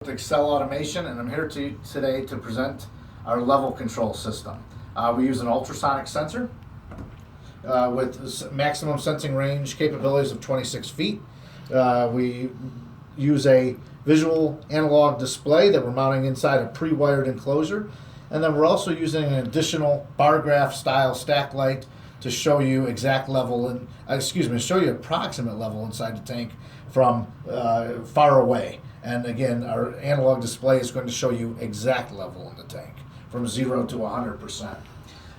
Excel Automation, and I'm here today to present our level control system. We use an ultrasonic sensor with maximum sensing range capabilities of 26 feet. We use a visual analog display that we're mounting inside a pre-wired enclosure, and then we're also using an additional bar graph style stack light to show you exact level and show you approximate level inside the tank from far away. And again, our analog display is going to show you exact level in the tank from 0 to 100%.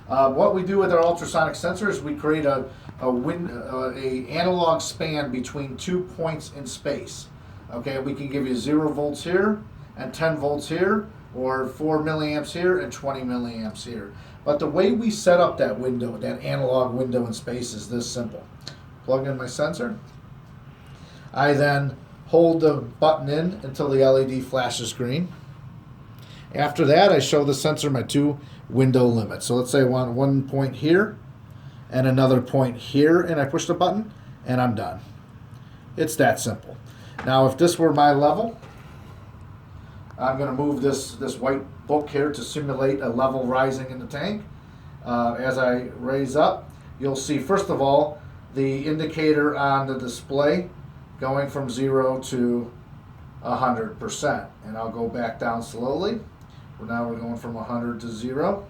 What we do with our ultrasonic sensor is we create a analog span between 2 points in space. Okay, we can give you 0 volts here and 10 volts here, or 4 milliamps here and 20 milliamps here. But the way we set up that window, that analog window in space, is this simple. Plug in my sensor. I then hold the button in until the LED flashes green. After that, I show the sensor my 2 window limits. So let's say I want 1 point here and another point here, and I push the button and I'm done. It's that simple. Now, if this were my level, I'm going to move this white book here to simulate a level rising in the tank. As I raise up, you'll see, first of all, the indicator on the display going from 0 to 100%. And I'll go back down slowly. Now we're going from 100 to 0.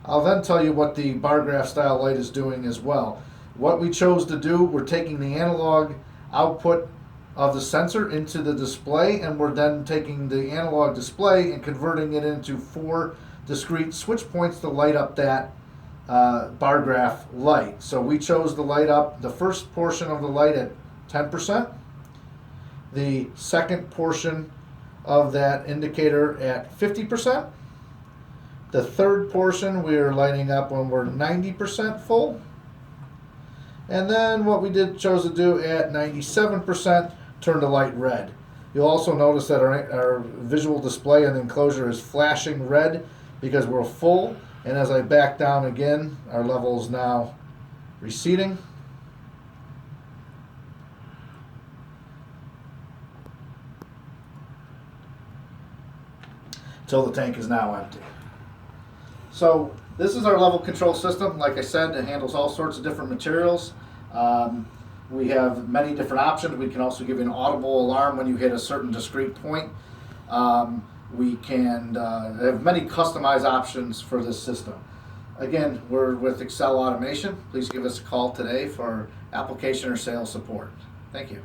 I'll then tell you what the bar graph style light is doing as well. What we chose to do, we're taking the analog output of the sensor into the display, and we're then taking the analog display and converting it into 4 discrete switch points to light up that bar graph light. So we chose to light up the first portion of the light at 10%, the second portion of that indicator at 50%, the third portion we are lighting up when we're 90% full, and then what we chose to do at 97%, turn the light red. You'll also notice that our visual display in the enclosure is flashing red because we're full. And as I back down again, our level is now receding. Till the tank is now empty. So this is our level control system. Like I said, it handles all sorts of different materials. We have many different options. We can also give you an audible alarm when you hit a certain discrete point. We can have many customized options for this system. Again, we're with Excel Automation. Please give us a call today for application or sales support. Thank you.